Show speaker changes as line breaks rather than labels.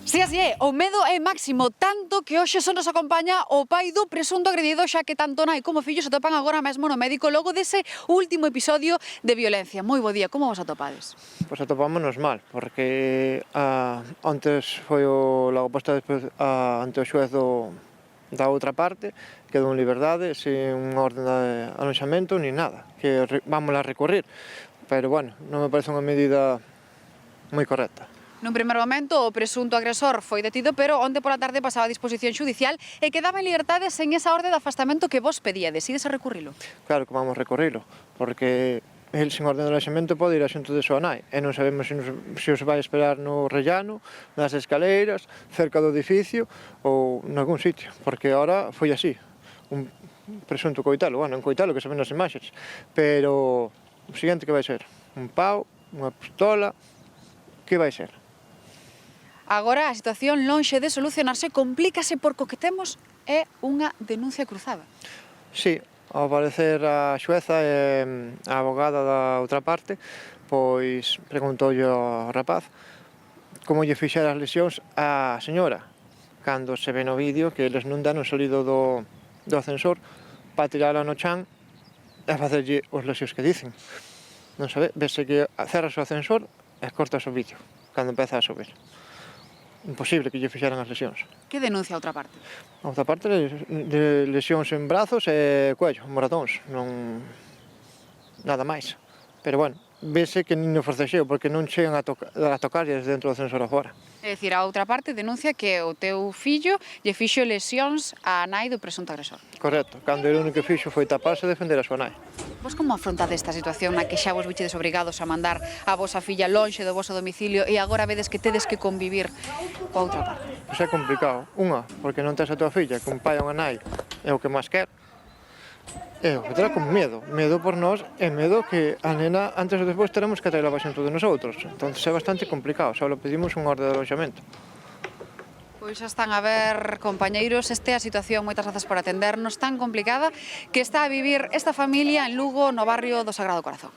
Si así é, o medo é máximo, tanto que hoxe só nos acompaña o pai do presunto agredido, xa que tanto nai como fillo se topan agora mesmo no médico logo dese último episodio de violencia. Moi bo día, como vos atopades?
Pois atopámonos mal, porque antes foi o logo posta despois ante o xuez da outra parte, quedou en liberdade, sin unha orden de alonxamento ni nada, que vamos a recorrer, pero bueno, non me parece unha medida moi correcta.
Nun primeiro momento, o presunto agresor foi detido, pero onte pola tarde pasaba a disposición xudicial e quedaba en liberdade sen esa orde de afastamento que vos pedíades. Ides a recurrilo?
Claro que vamos a recorrilo, porque el sin orden de alonxamento pode ir a xunto de súa nai, e non sabemos se os vai esperar no rellano, nas escaleiras, cerca do edificio ou nalgún sitio, porque ahora foi así, un presunto coitalo, bueno, un coitalo que se ven nas imaxes, pero o seguinte que vai ser? Un pau, unha pistola, que vai ser?
Agora a situación lonxe de solucionarse complícase porque o que temos é unha denuncia cruzada.
Sí, ao parecer a xueza e a abogada da outra parte pois preguntoulle ao rapaz como lle fixera as lesións á señora cando se ve no vídeo que eles non dan o salido do ascensor para tirala no chan e facerlle os lesións que dicen. Non sabe, vese que cerras o ascensor e cortas o vídeo cando empeza a subir. Imposible que lle fixeran as lesións.
Que denuncia a outra parte?
A outra parte de lesións en brazos e cuello, moratóns, non nada máis. Pero bueno, vese que nin o forcexeo porque non chegan a tocarlles dentro do ascensor afora.
É dicir, a outra parte denuncia que o teu fillo lle fixo lesións á nai do presunto agresor.
Correcto, cando el único que fixo foi taparse e defender a súa nai.
Vos como afrontade esta situación na que xa vos vichedes obrigados a mandar a vosa filla lonxe do voso domicilio e agora vedes que tedes que convivir coa outra parte?
Pois é complicado. Unha, porque non tes a tua filla, que un pai e unha nai é o que máis quer. E outra con medo. Medo por nós e medo que a nena antes ou despois teremos que traela para xunto de nosotros. Entón é bastante complicado, só lo pedimos un orde de alonxamento.
Pois xa están a ver, compañeiros, esta é a situación, moitas grazas por atendernos, tan complicada que está a vivir esta familia en Lugo, no barrio do Sagrado Corazón.